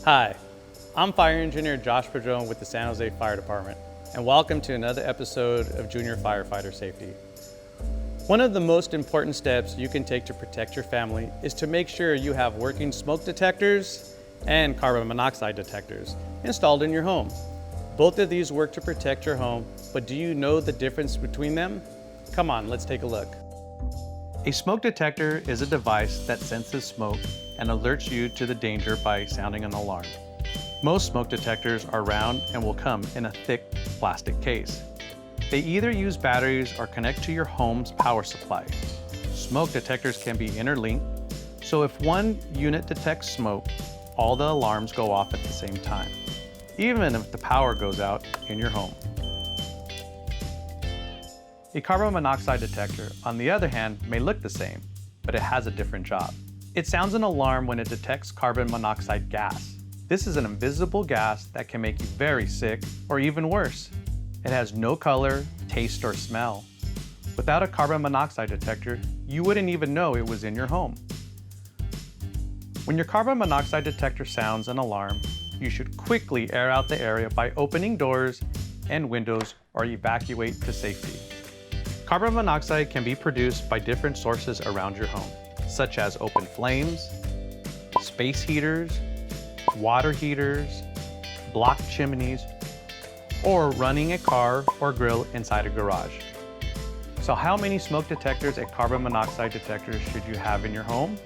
Hi, I'm Fire Engineer Josh Padron with the San Jose Fire Department, and welcome to another episode of Junior Firefighter Safety. One of the most important steps you can take to protect your family is to make sure you have working smoke detectors and carbon monoxide detectors installed in your home. Both of these work to protect your home, but do you know the difference between them? Come on, let's take a look. A smoke detector is a device that senses smoke and alerts you to the danger by sounding an alarm. Most smoke detectors are round and will come in a thick plastic case. They either use batteries or connect to your home's power supply. Smoke detectors can be interlinked, so if one unit detects smoke, all the alarms go off at the same time, even if the power goes out in your home. A carbon monoxide detector, on the other hand, may look the same, but it has a different job. It sounds an alarm when it detects carbon monoxide gas. This is an invisible gas that can make you very sick, or even worse. It has no color, taste, or smell. Without a carbon monoxide detector, you wouldn't even know it was in your home. When your carbon monoxide detector sounds an alarm, you should quickly air out the area by opening doors and windows or evacuate to safety. Carbon monoxide can be produced by different sources around your home, such as open flames, space heaters, water heaters, block chimneys, or running a car or grill inside a garage. So how many smoke detectors and carbon monoxide detectors should you have in your home?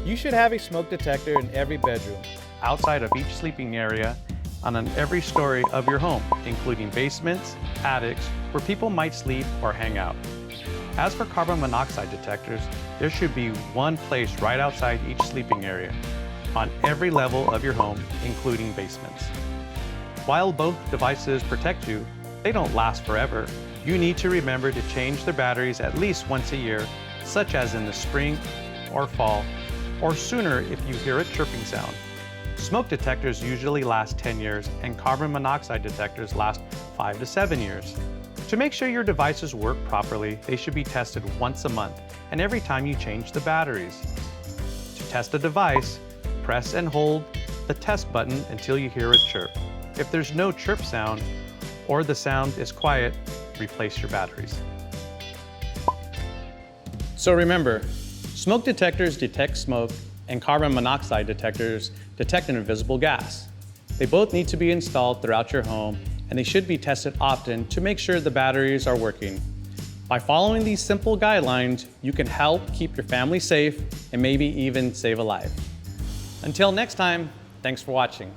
You should have a smoke detector in every bedroom, outside of each sleeping area, on every story of your home, including basements, attics, where people might sleep or hang out. As for carbon monoxide detectors, there should be one placed right outside each sleeping area, on every level of your home, including basements. While both devices protect you, they don't last forever. You need to remember to change their batteries at least once a year, such as in the spring or fall, or sooner if you hear a chirping sound. Smoke detectors usually last 10 years and carbon monoxide detectors last 5 to 7 years. To make sure your devices work properly, they should be tested once a month and every time you change the batteries. To test a device, press and hold the test button until you hear a chirp. If there's no chirp sound or the sound is quiet, replace your batteries. So remember, smoke detectors detect smoke and carbon monoxide detectors detect an invisible gas. They both need to be installed throughout your home, and they should be tested often to make sure the batteries are working. By following these simple guidelines, you can help keep your family safe and maybe even save a life. Until next time, thanks for watching.